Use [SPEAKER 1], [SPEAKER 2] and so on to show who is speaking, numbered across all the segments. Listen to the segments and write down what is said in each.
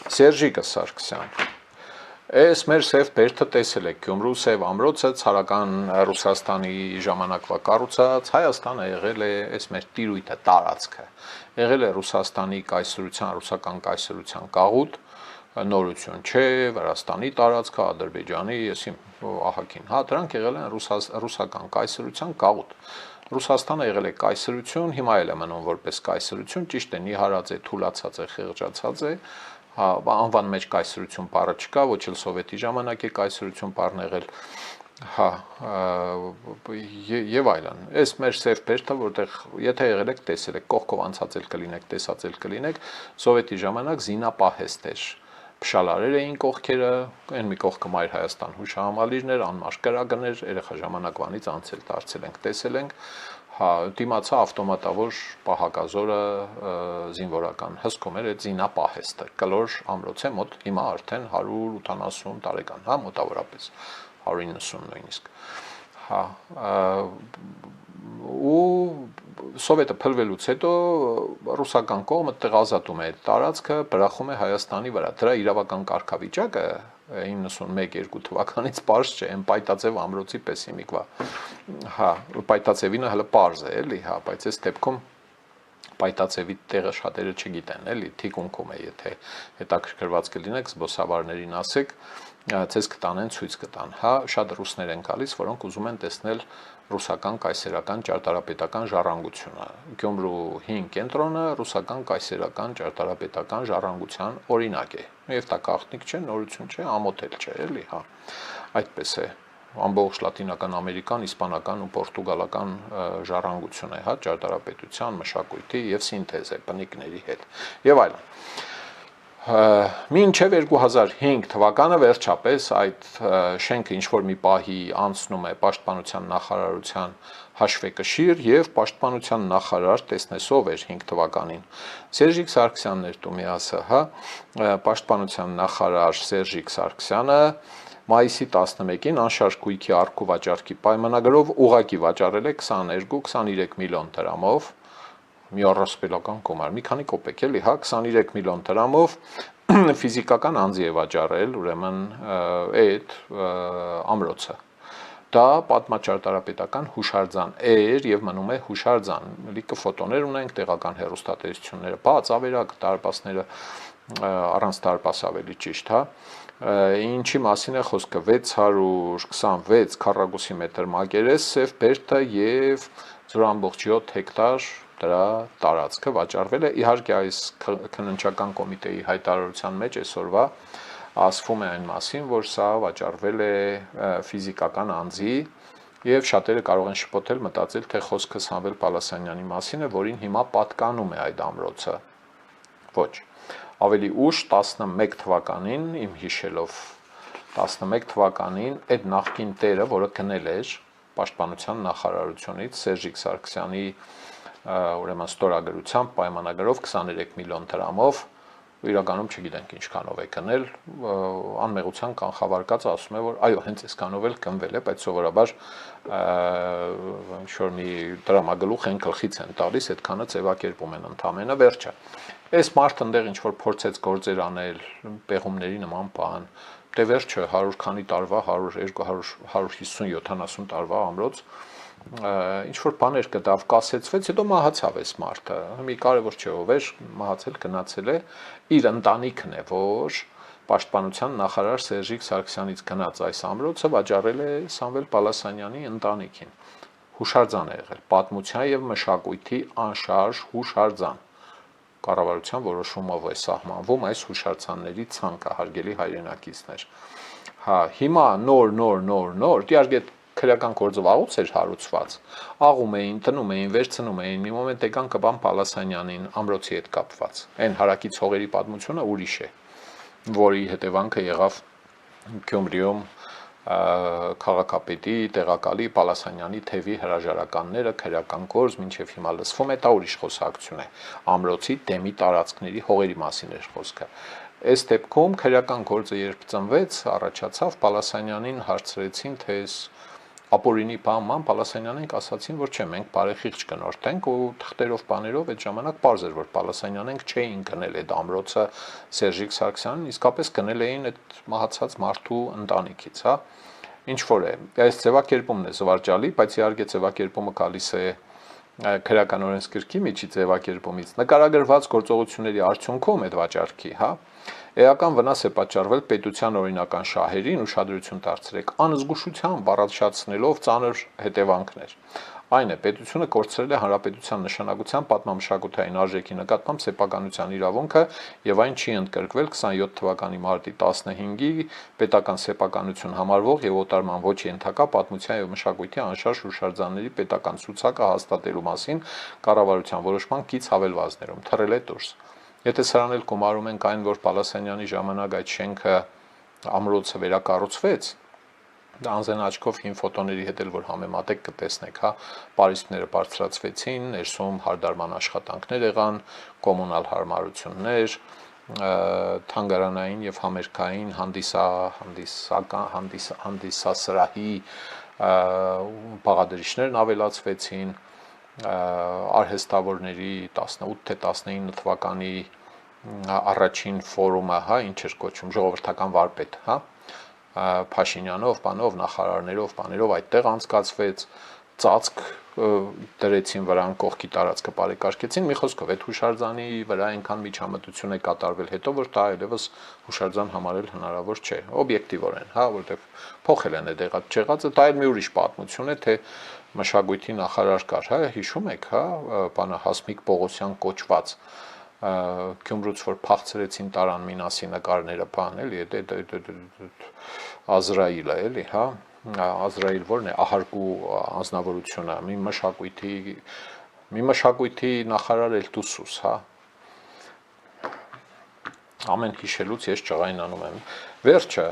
[SPEAKER 1] Սերժիկը Սարգսյան, այս մեր սև բերդը տեսել եք, Գյումրու սև ամրոցը ցարական Ռուսաստանի ժամանակվա կառուցած, Հայաստանը եղել է այս մեր տիրույթը տարածքը, եղել է Ռուսաստանի կայսրության, ռուսական կայսրության կաղուտ, նորություն չէ, Վրաստանի տարածքը, Ադրբեջանի, եսի ահագին, հա, դրանք եղել են ռուսական կայսրության կաղուտ։ Ռուսաստանը եղել է կայսրություն, հիմա էլ է մնում որպես կայսրություն, ճիշտ է, նիհարած է, թուլացած է, խեղճացած է, հա, անվան մեջ կայսրություն բառը չկա, ոչ էլ սովետի ժամանակ է կայսրություն բառն եղել, հա, եւ այլն։ Այս մեր սև բերդը, որտեղ եթե եղել եք, տեսել եք, կողքով անցածել կլինեք, տեսածել կլինեք, սովետի ժամանակ զինապահեստ էր։ Փշալարեր էին կողքերը, այն մի կողքը Մայր Հայաստան հուշահամալիրներ, անմաշ կրակներ, երեխա ժամանակվանից անցել դարձել ենք, տեսել ենք, հա, դիմացա ավտոմատավոր պահակազորը զինվորական հսկում էր այդ զինապահեստը, կլոր ամրոց է մոտ հիմա արդեն 180 տարեկան, հա, մոտավորապես 190 նույնիսկ, հա, ու սովետը փլվելուց հետո ռուսական կողմը տեղազատում է այդ տարածքը, բրախում է Հայաստանի վրա, դրա իրավական կարգավիճակը 91-2 թվականից պարզ չէ, այն պայտաձև ամրոցի պես հիմիկվա, հա, պայտաձևինը հələ պարզ է, էլի, հա, բայց այս դեպքում պայտաձևի տեղը շատերը չգիտեն, էլի, թիկունքում է, եթե հետաքրքրված կլինեք, զբոսավարներին ասեք, ցես կտանեն, ցույց կտան, հա, շատ ռուսներ են գալիս, որոնք ուզում են տեսնել ռուսական կայսերական ճարտարապետական ժառանգությունը։ Գյումրու 5 կենտրոնը ռուսական կայսերական ճարտարապետական ժառանգության օրինակ է։ Եվ դա գաղտնիք չէ, նորություն չէ, ամոթել չէ, էլի, հա։ Այդպես է։ Ամբողջ լատինական ամերիկան, իսպանական ու պորտուգալական ժառանգություն է, հա, ճարտարապետության, մշակույթի եւ սինթեզ է բնիկների հետ։ Եվ այլն։ Մինչև 2005 թվականը վերջապես այդ շենքը ինչ-որ մի պահի անցնում է պաշտպանության նախարարության հաշվեկշիռ եւ պաշտպանության նախարար տեսնեսով էր 5 թվականին Սերժիկ Սարգսյանն էր Տումիասը, հա, պաշտպանության նախարար Սերժիկ Սարգսյանը մայիսի 11-ին անշարժ գույքի առք ու վաճառքի պայմանագրով ուղղակի վաճառել է 22-23 միլիոն դրամով մի առասպելական գումար, մի քանի կոպեկ էլի, հա, 23 միլիոն դրամով ֆիզիկական անձի է վաճառել, ուրեմն այդ ամրոցը։ Դա պատմաճարտարապետական հուշարձան էր եւ մնում է հուշարձան։ Լիքը ֆոտոներ ունենք, տեղական հեռուստատեսությունները, բաց ավերակ, դարպասները առանց դարպաս ավելի ճիշտ, հա։ Ինչի մասին է խոսքը 626 քառակուսի մետր մակերես, սև բերդը եւ 0.7 հեկտար դրա տարածքը վաճառվել է, իհարկե այս քննչական կոմիտեի հայտարարության մեջ այսօրվա ասվում է այն մասին, որ սա վաճառվել է ֆիզիկական անձի եւ շատերը կարող են շփոթել մտածել, թե խոսքը Սամվել Պալասանյանի մասին է, որին հիմա պատկանում է այդ ամրոցը։ Ոչ, ավելի ուշ 11 թվականին, իմ հիշելով 11 թվականին այդ նախկին տերը, որը գնել էր պաշտպանության նախարարությունից Սերժիկ Սարգսյանի ուրեմն ստորագրությամբ պայմանագրով 23 միլիոն դրամով իրականում չգիտենք ինչքանով է գնել անմեղության կանխավարկած ասում է որ այո հենց այսքանով էլ գնվել է բայց սովորաբար ինչ-որ մի դրամագլուխ են գլխից են տալիս այդքանը ձևակերպում են ընդամենը վերջը այս մարդը այնտեղ ինչ-որ փորձեց գործեր անել պեղումների նման բան դե վերջը 100 քանի տարվա 100 200 150 70 տարվա ամրոց ինչ-որ բաներ կտավ, կասեցվեց, հետո մահացավ այս մարդը, մի կարևոր չէ ով էր, մահացել, գնացել է, իր ընտանիքն է, որ պաշտպանության նախարար Սերժիկ Սարգսյանից գնաց այս ամրոցը, վաճառել է Սամվել Պալասանյանի ընտանիքին, հուշարձան է եղել, պատմության և մշակույթի անշարժ հուշարձան, կառավարության որոշումով է սահմանվում այս հուշարձանների ցանկը, հարգելի հայրենակիցներ, հա, հիմա նոր, իհարկե քրեական գործով աղուց էր հարուցված, աղում էին, տնում էին, վերցնում էին, մի մոմենտ եկան կպան Պալասանյանին ամրոցի հետ կապված, այն հարակից հողերի պատմությունը ուրիշ է, որի հետևանքը եղավ Գյումրիում քաղաքապետի տեղակալի Պալասանյանի թևի հրաժարականները, քրեական գործ, մինչև հիմա լսվում է, դա ուրիշ խոսակցություն է, ամրոցի դեմի տարածքների հողերի մասին էր խոսքը, այս դեպքում քրեական գործը երբ ծնվեց, առաջացավ Պալասանյանին հարցրեցին, թե ապօրինի բանման Պալասանյանենք ասացին, որ չէ, մենք բարեխիղճ կնորթենք ու թղթերով բաներով այդ ժամանակ պարզ էր, որ Պալասանյանենք չէին գնել այդ ամրոցը Սերժիկ Սարգսյանին, իսկապես գնել էին այդ մահացած մարդու ընտանիքից, հա։ Ինչ որ է, այս ձևակերպումն է զվարճալի, բայց իհարկե ձևակերպումը գալիս է քրեական օրենսգրքի միջի ձևակերպումից նկարագրված գործողությունների արդյունքում այդ վաճառքի, հա, էական վնաս է պատճառվել պետության օրինական շահերին, ուշադրություն դարձրեք անզգուշությամբ առանձնացնելով ծանր հետևանքներ։ Այն է, պետությունը կորցրել է հանրապետության նշանակության պատմամշակութային արժեքի նկատմամբ սեփականության իրավունքը եւ այն չի ընդգրկվել 27 թվականի մարտի 15-ի պետական սեփականություն համարվող եւ օտարման ոչ ենթակա պատմության եւ մշակույթի անշարժ հուշարձանների պետական ցուցակը հաստատելու մասին կառավարության որոշման կից հավելվածներում թռել է դուրս։ Եթե սրան էլ գումարում ենք այն, որ Պալասանյանի ժամանակ այդ շենքը ամրոցը վերակառուցվեց, անձեն աչքով հին ֆոտոների հետ էլ որ համեմատեք կտեսնեք, հա, պարիսպները բարձրացվեցին, ներսում հարդարման աշխատանքներ եղան, կոմունալ հարմարություններ, թանգարանային եւ համերգային հանդիսասրահի բաղադրիչներն ավելացվեցին, արհեստավորների 18 թե 19 թվականի առաջին ֆորումը, հա, ինչ էր կոչվում, ժողովրդական վարպետ, հա, Փաշինյանով, բանով, նախարարներով, բաներով այդտեղ անցկացվեց, ծածկ դրեցին վրան, կողքի տարածքը բարեկարգեցին, մի խոսքով այդ հուշարձանի վրա այնքան միջամտություն է կատարվել հետո, որ դա այլևս հուշարձան համարել հնարավոր չէ, օբյեկտիվորեն, հա, որտեղ փոխել են այդ եղած չեղածը, դա էլ մի ուրիշ պատմություն է, թե մշակույթի նախարար կար, հա, հիշում եք, հա, բանը Հասմիկ Պողոսյան կոչված Գյումրուց որ փախցրեցին տարան Մինասի նկարները բան էլի Ազրայիլը էլի, հա, Ազրայիլ որն է ահարկու անձնավորությունը, մի մշակույթի նախարար էլ դուսուս, հա, ամեն հիշելուց ես ճղային անում եմ, վերջը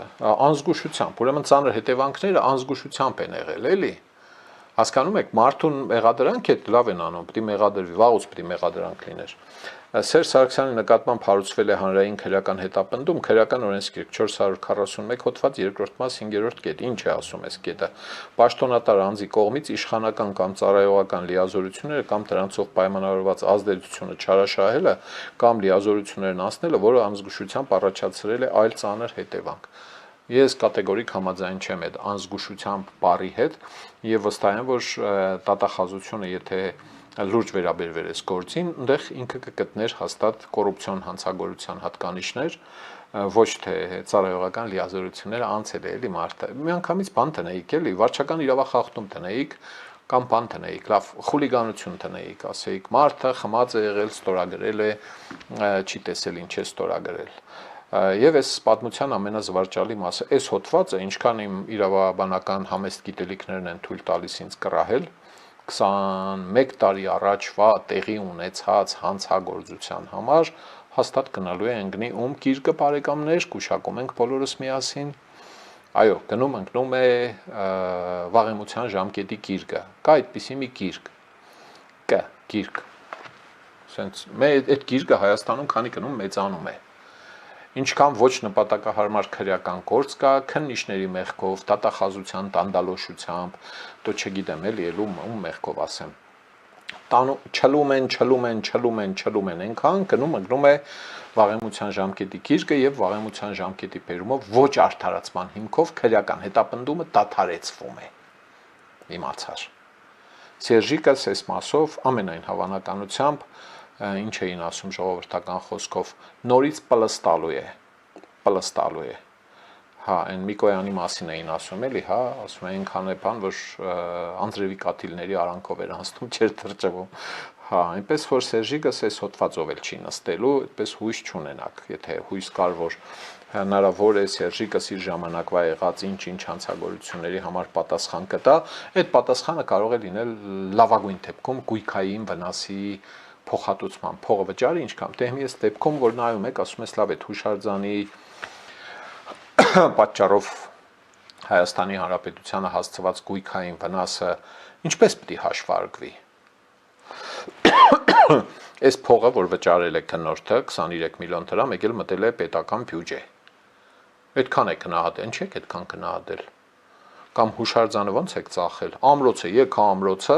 [SPEAKER 1] անզգուշությամբ, ուրեմն ծանր հետևանքները անզգուշությամբ են եղել, էլի, հասկանում եք, մարդուն մեղադրանք է լավ են անում, պիտի մեղադրվի, վաղուց պիտի մեղադրանք լիներ։ Սերժ Սարգսյանի նկատմամբ հարուցվել է հանրային քրեական հետապնդում, քրեական օրենսգիրք 441 հոդված 2-րդ մաս 5-րդ կետ, ինչ է ասում այս կետը, պաշտոնատար անձի կողմից իշխանական կամ ծառայողական լիազորությունները կամ դրանցով պայմանավորված ազդեցությունը չարաշահելը կամ լիազորություններն անցնելը, որը անզգուշությամբ առաջացրել է այլ ծանր հետևանք։ Ես կատեգորիկ համաձայն չեմ այդ անզգուշությամբ բառի հետ եւ վստահ եմ, որ տատախազությունը, եթե լուրջ վերաբերվեր այս գործին, այնտեղ ինքը կգտներ հաստատ կոռուպցիոն հանցագործության հատկանիշներ, ոչ թե ծառայողական լիազորությունները անցել է էլի մարդը։ Միանգամից բան տնեիք էլի, վարչական իրավախախտում տնեիք կամ բան տնեիք, լավ, խուլիգանություն տնեիք, ասեիք մարդը խմած է եղել, ստորագրել է, չի տեսել ինչ է ստորագրել։ Եվ այս պատմության ամենազվարճալի մասը, այս հոդվածը, ինչքան իմ իրավաբանական համեստ գիտելիքներն են թույլ տալիս ինձ կռահել, 21 տարի առաջվա տեղի ունեցած հանցագործության համար հաստատ գնալու է ընկնի ում գիրկը բարեկամներ, գուշակում ենք բոլորս միասին, այո, գնում ընկնում է վաղեմության ժամկետի գիրկը, կա այդպիսի մի գիրկ, գիրկ, այդ գիրկը Հայաստանում քանի գնում մեծանում է, ինչքան ոչ նպատակահարմար քրեական գործ կա, քննիչների մեղքով, դատախազության տանդալոշությամբ, դո չգիտեմ էլի ում մեղքով ասեմ, չլում են, այնքան գնում ընկնում է վաղեմության ժամկետի գիրկը եւ վաղեմության ժամկետի բերումով ոչ արդարացման հիմքով քրեական հետապնդումը դադարեցվում է, իմացար, Սերժիկս այս մասով ամենայն հավանականությամբ ինչ էին ասում ժողովրդական խոսքով, նորից պլստալու է, հա, այն Միկոյանի մասին էին ասում էլի, հա, ասում էին քան է բան, որ անձրևի կաթիլների արանքով էր անցնում, չէր թրջվում, հա, այնպես որ Սերժիկս այս հոդվածով էլ չի նստելու, այդպես հույս չունենակ, եթե հույս կար, որ հնարավոր է Սերժիկս իր ժամանակվա եղած ինչ-ինչ հանցագործությունների համար պատասխան կտա, այդ պատասխանը կարող է լինել լավագույն դեպքում գույքային վնասի փոխհատուցման, փողը վճարի ինչքան, դեպի այս դեպքում, որ նայում եք, ասում ես լավ է հուշարձանի պատճառով Հայաստանի Հանրապետությանը հասցված գույքային վնասը ինչպես պիտի հաշվարկվի։ Այս փողը, որ վճարել է քննորդը 23 միլիոն դրամ, եկել մտել է պետական բյուջե։ Այդքան է գնահատել, ինչ եք այդքան գնահատել։ կամ հուշարձանը ոնց եք ծախել, ամրոցը, եկա ամրոցը,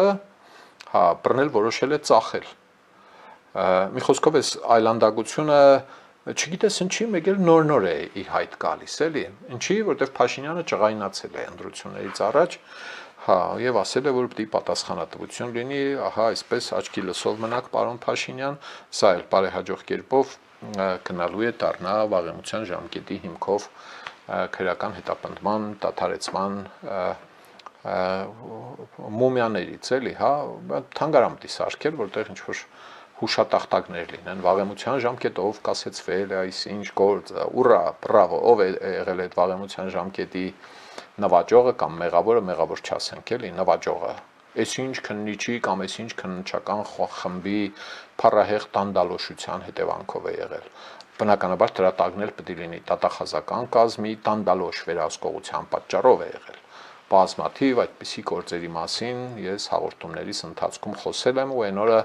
[SPEAKER 1] հա, բռնել որոշել է ծախել։ Մի խոսքով էս այլանդակությունը չգիտես ինչի մեկ էլ նոր է ի հայտ գալիս, էլի։ Ինչի, որտեվ Փաշինյանը ճղայնացել է ընտրություններից առաջ, հա, եւ ասել է, որ պիտի պատասխանատվություն լինի, ահա, այսպես աչքի լսով մնաք, պարոն Փաշինյան, սա էլ բարեհաջող կերպով գնալու է դառնա վաղեմության ժամկետի հիմքով քրեական հետապնդման, դադարեցման մումիաներից, էլի, հա, թանգարան պիտի սարքել, որտեղ ինչ որ հուշատախտակներ լինեն, վաղեմության ժամկետով կասեցվել է այս ինչ գործ, ուրա, բրավո, ով է եղել այդ վաղեմության ժամկետի նվաճողը կամ մեղավոր չասենք, էլի, նվաճողը, այս ինչ քննիչի կամ այս ինչ քննչական խմբի փառահեղ տանդալոշության հետևանքով է եղել։ Բնականաբար դրա տակն էլ պետք է լինի տատախազական կազմի տանդալոշ վերահսկողության պատճառով է եղել։ Բազմաթիվ այդպիսի գործերի մասին ես հաղորդումներիս ընթացքում խոսել եմ ու այն օրը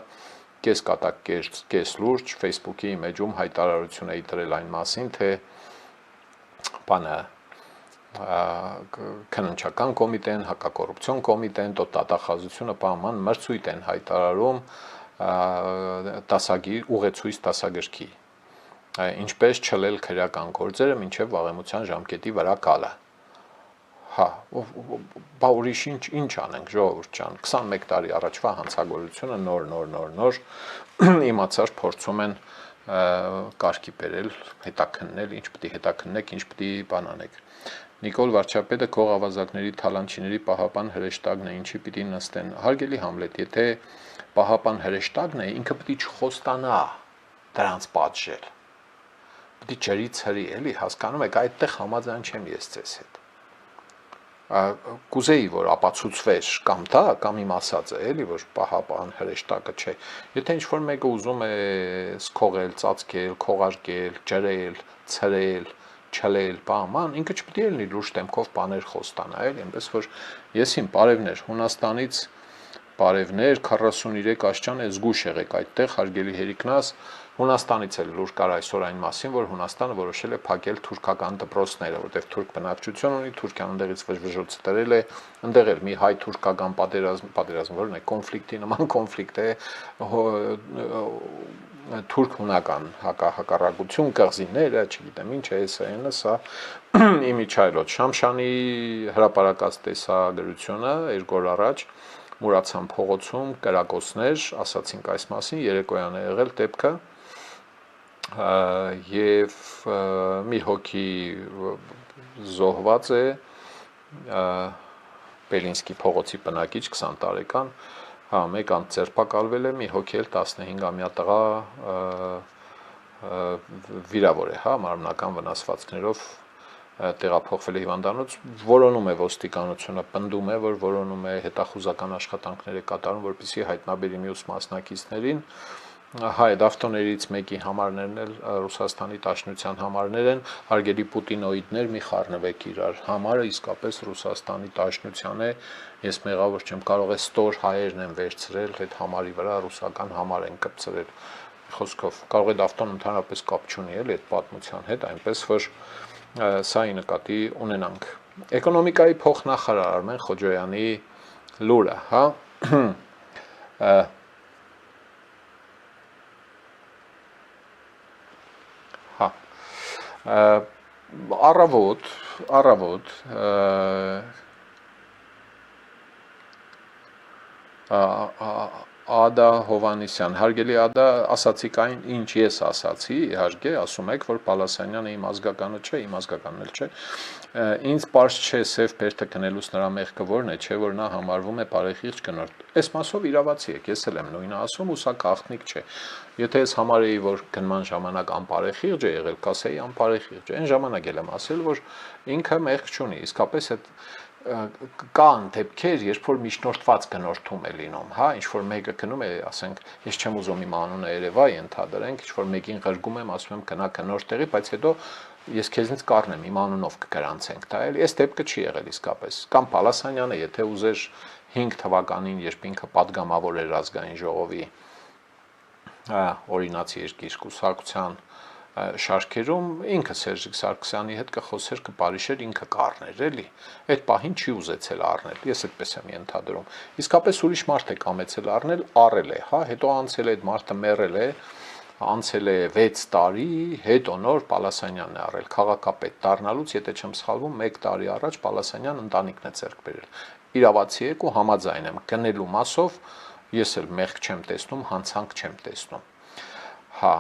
[SPEAKER 1] կես կատակ կես լուրջ Facebook-ի մեջում հայտարարություն էի դրել այն մասին, թե բանը քննչական կոմիտեն, հակակոռուպցիոն կոմիտեն, տոտատախազությունը բանման մրցույթ են հայտարարում ուղեցույց դասագրքի, ինչպես չլել քրեական գործերը մինչև վաղեմության ժամկետի վրա գալը։ Հա, բա ուրիշ ինչ անենք, ժողովուրդ ջան, 21 տարի առաջվա հանցագործությունը նոր իմացար փորձում են կարգի բերել, հետաքննել, ինչ պիտի հետաքննեք, ինչ պիտի բան անեք։ Նիկոլ Վարչապետը քող ավազակների թալանչիների պահապան հրեշտակն է, ինչի պիտի նստեն։ Հարգելի Համլետ, եթե պահապան հրեշտակն է, ինքը պիտի չխոստանա դրանց պատժել։ Պիտի ջրի ցրի, էլի, հասկանում եք, այդտեղ համաձայն չեմ ես ձեզ հետ։ Կուզեի, որ ապացուցվեր կամ դա, կամ իմ ասածը, էլի, որ պահապան հրեշտակը չէ։ Եթե ինչ-որ մեկը ուզում է սքողել, ծածկել, քողարկել, ջրել, ցրել, չլել, բաման, ինքը չպետք է լինի լուրջ դեմքով բաներ խոստանա, էլի, այնպես որ ես իմ բարևներ Հունաստանից բարևներ 43 աշճան է զգուշ եղեք այդտեղ, հարգելի հերիկնաս, Հունաստանից էլ լուր կար այսօր այն մասին, որ Հունաստանը որոշել է փակել թուրքական դպրոցները, որտեղ թուրք բնակչություն ունի, Թուրքիան ընդեղից վժվժոցը դրել է, ընդեղ էլ մի հայ-թուրքական պատերազմ, որն է կոնֆլիկտի նման կոնֆլիկտ է, թուրք-հունական հակառակություն, կղզիները, չգիտեմ ինչ է, սա իմիջայլոց Շամշանի հրապարակած տեսագրությունը 2 օր առաջ Մուրացան փողոցում կրակոցներ, ասացինք այս մասին, երեկոյան է եղել դեպքը եւ մի հոգի զոհված է Բելինսկի փողոցի բնակիչ 20 տարեկան, հա, մեկ անց ձերբակալվել է, մի հոգի էլ 15-ամյա տղա վիրավոր է, հա, մարմնական վնասվածքներով տեղափոխվել է հիվանդանոց, որոնում է ոստիկանությունը, պնդում է, որ որոնում է հետախուզական աշխատանքներ է կատարում, որպեսզի հայտնաբերի մյուս մասնակիցներին, հայ դավտոներից մեկի համարներն էլ Ռուսաստանի Դաշնության համարներ են, հարգելի պուտինոիդներ, մի խառնվեք իրար, համարը իսկապես Ռուսաստանի Դաշնության է, ես մեղավոր չեմ, կարող է ստոր հայերն են վերցրել այդ համարի վրա, ռուսական համար են կպցրել, խոսքով, կարող է դավտոն ընդհանրապես կապ չունի էլ այդ պատմության հետ, այնպես որ սա նկատի ունենանք։ Էկոնոմիկայի փոխնախարար Արմեն Խոջոյանի լուրը, հա, առավոտ Ադա Հովանեսյան, հարգելի Ադա, ասացիք այն, ինչ ես ասացի, իհարկե, ասում եք, որ Պալասանյանը իմ ազգականը չէ, իմ ազգականն էլ չէ, ինձ պարզ չէ սև բերդը քնելուց նրա մեղքը որն է, չէ, որ նա համարվում է բարեխիղճ կնորդ, այս մասով իրավացի եք, ես էլ եմ նույնը ասում, ու սա գաղտնիք չէ, եթե ես համարեի, որ գնման ժամանակ անբարեխիղճ է եղել, կասեի անբարեխիղճ է, այն ժամանակ էլ եմ ասել, որ ինքը մեղք չունի, իսկապես այդ կան դեպքեր, երբ որ միջնորդված գնորդում է լինում, հա, ինչ որ մեկը գնում է, ասենք, ես չեմ ուզում իմ անունը երևա ենթադրենք, ինչ որ մեկին ղրգում եմ, ասում եմ գնա գնորդ տեղի, բայց հետո ես քեզնից կառնեմ, իմ անունով կգրանցենք, դա էլի, այս դեպքը չի եղել իսկապես, կամ Պալասանյանը, եթե ուզեր 5 թվականին, երբ ինքը падգամավոր էր ազգային ժողովի օրինացի երկիր կուսակցության շարքերում ինքը Սերժիկ Սարգսյանի հետ կխոսեր, կպարիշեր, ինքը կառներ, էլի։ Այդ պահին չի ուզեցել առնել, ես այդպես եմ ենթադրում։ Իսկապես ուրիշ մարդ է կամեցել առնել, առել է, հա, հետո անցել է այդ մարդը մեռել է, անցել է 6 տարի, հետո նոր Պալասանյանն է առել քաղաքապետ դառնալուց, եթե չեմ սխալվում, 1 տարի առաջ Պալասանյան ընտանիքն է ձեռք բերել։ Իրավացի եք ու համաձայն եմ, գնելու մասով ես էլ մեղք չեմ տեսնում, հանցանք չեմ տեսնում։ Հա,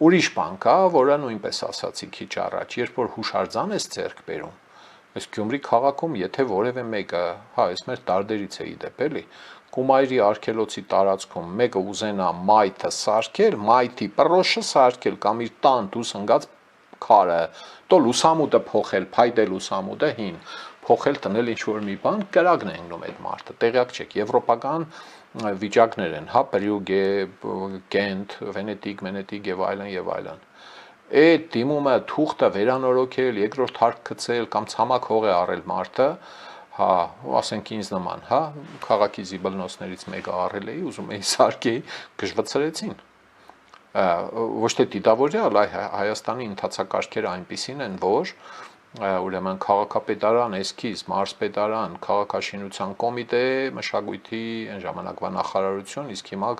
[SPEAKER 1] ուրիշ բան կա, որը նույնպես ասացի քիչ առաջ, երբ որ հուշարձան ես ձեռք բերում, այս Գյումրի քաղաքում, եթե որևէ մեկը, հա, այս մեր տարդերից է իդեպ, էլի, Կումայրի արգելոցի տարածքում մեկը ուզենա մայթը սարքել, մայթի պրոշը սարքել կամ իր տան դուս ընկած քարը, տո լուսամուտը փոխել, փայտե լուսամուտը հին, փոխել տնել ինչ-որ մի բան, կրակն է ընկնում այդ մարդը, տեղյակ չեք, եվրոպական վիճակներ են, հա, Բրյուգե, Գենտ, Վենետիկ եւ այլն եւ այլն։ Այդ դիմումը թուղթը վերանորոգել, երկրորդ հարկ գցել կամ ցամաք հող է առել մարդը, հա, ասենք ինձ նման, հա, քաղաքի զիբլնոցներից մեկը առել էի, ուզում էի սարքեի, գժվցրեցին։ Ոչ թե դիտավորյալ, այ Հայաստանի ընթացակարգերը այնպիսին են, որ ուրեմն քաղաքապետարան, էսքիզ, մարզպետարան, քաղաքաշինության կոմիտե, մշակույթի այն ժամանակվա նախարարություն, իսկ հիմա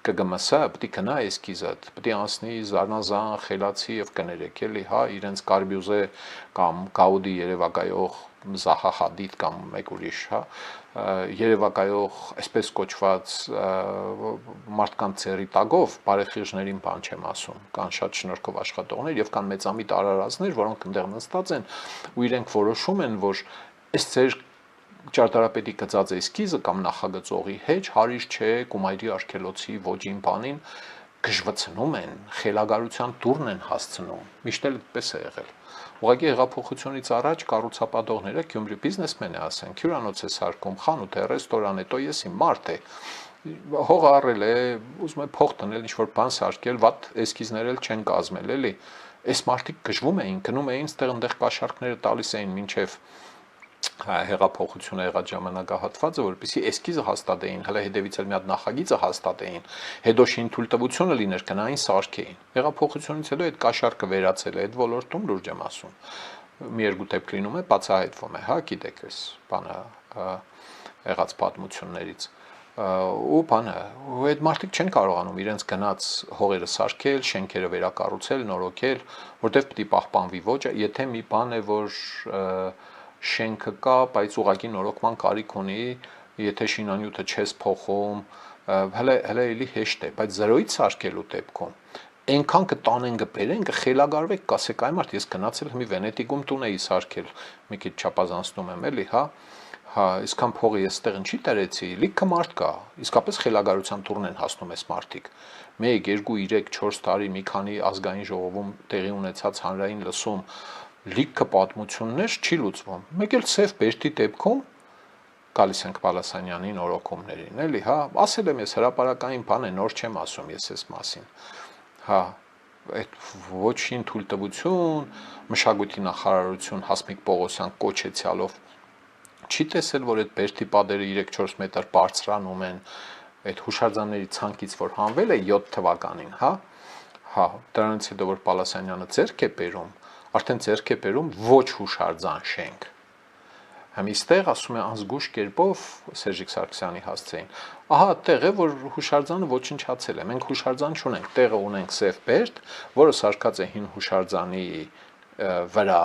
[SPEAKER 1] ԿԳՄՍ պետք է գնա էսքիզը, պետք է անցնի զառնազան, խելացի եւ կներեք, էլի, հա, իրենց Կարբյուզե կամ Գաուդի երևակայող Զահա Հադիդ կամ մեկ ուրիշ, հա, երևակայող այսպես կոչված մարդկանց ծերի տակով բարեխիղճներին բան չեմ ասում, կան շատ շնորհքով աշխատողներ եւ կան մեծամիտ արարածներ, որոնք այնտեղ նստած են ու իրենք որոշում են, որ այս ծեր ճարտարապետի գծած էսքիզը կամ նախագծողի հետ հարիր չէ Կումայրի արգելոցի ոճին բանին գժվցնում են, խելագարության դուրն են հասցնում, միշտ էլ այդպես է եղել։ Ուղղակի հեղափոխությունից առաջ կառուցապատողները Գյումրի բիզնեսմեն է ասեն, հյուրանոց է սարքում, խանութ է, ռեստորան է, տո եսի մարդ է, հող առել է, ուզում է փող տնել, ինչ-որ բան սարքել, վատ էսքիզներ էլ չեն կազմել, էլի։ Այս մարդիկ գժվում էին, գնում էին, ստեղ կաշառքները տալիս էին մինչև հեղափոխությունը եղած ժամանակահատվածը, որպեսզի էսքիզը հաստատեին, հələ հետևից էլ մի հատ նախագիծը հաստատեին, հետո շին թույլտվությունը լիներ գնային սարքեին։ Հեղափոխությունից հետո այդ կաշառքը վերացել է այդ ոլորտում, լուրջ եմ ասում։ Մի երկու դեպք լինում է, բացահայտվում է, հա, գիտեք այս բանը եղած պատմություններից։ Ու բանը, ու այդ մարդիկ չեն կարողանում իրենց գնաց հողերը սարքել, շենքերը վերակառուցել, նորոգել, որտեղ պետք է պահպանվի ոճը, եթե մի բան է, որ շենքը կա, բայց ուղղակի նորոգման կարիք ունի, եթե շինանյութը չես փոխում, հələ էլի հեշտ է, բայց զրոյից սարքելու դեպքում այնքան կտանեն կբերեն, կխելագարվեք, կասեք այ մարդ, ես գնացել մի Վենետիկում տուն էի սարքել, մի քիչ չափազանցնում եմ, էլի, հա, հա, այսքան փողը ես այդտեղ ինչի տարեցի, լիքը մարդ կա, իսկապես խելագարության տուրն են հասնում այս մարդիկ։ 1, 2, 3, 4 տարի մի քանի ազգային ժողովում տեղի ունեցած հանրային լսում լիքը պատմություններ չի լուծվում։ Մեկ էլ Սև Բերդի դեպքում գալիս ենք Պալասանյանի նորոգումներին, էլի, հա, ասել եմ ես հրապարակային բան է, նոր չեմ ասում ես այս մասին։ Հա, այդ ոչին թույլտվություն, մշակույթի նախարարություն Հասմիկ Պողոսյան կոչեցյալով չի տեսել, որ այդ Բերդի պատերը 3-4 մետր բարձրանում են, այդ հուշարձանների ցանկից որ հանվել է 7 թվականին, հա, հա, դրանից հետո որ Պալասանյանը ձեռք է բերում, արդեն ձեռք է բերում ոչ հուշարձան շենք։ Համիստեղ ասում է անզգույշ կերպով Սերժիկ Սարգսյանի հասցեին։ Ահա տեղ է, որ հուշարձանը ոչնչացել է։ Մենք հուշարձան չունենք, տեղը ունենք Սև Բերդ, որը սարքած է հին հուշարձանի վրա,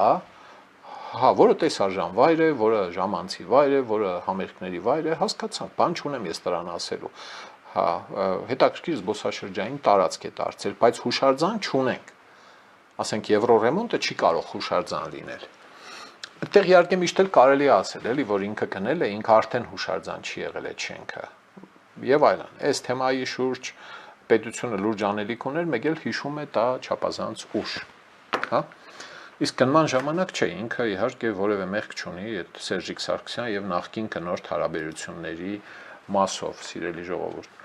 [SPEAKER 1] հա, որը տեսարժան վայր է, որը ժամանցի վայր է, որը համերգների վայր է, հասկացանք, բան չունեմ ես դրան ասելու։ Հա, հետաքրքիր զբոսաշրջային տարածք է դարձել, բայց հուշարձան չունենք։ Ասենք Եվրոռեմոնտը չի կարող հուշարձան լինել։ Այդտեղ իհարկե միշտ էլ կարելի է ասել, էլի, որ ինքը գնել է, ինքը արդեն հուշարձան չի եղել այդ շենքը։ Եվ այլն։ Այս թեմայի շուրջ պետությունը լուրջ անելիք ուներ, մեկ էլ հիշում է դա չափազանց ուշ, հա։ Իսկ գնման ժամանակ չէ, ինքը իհարկե որևէ մեղք չունի այդ Սերժիկ Սարգսյան եւ նախկին կնորդ հարաբերությունների մասով, սիրելի ժողովուրդ։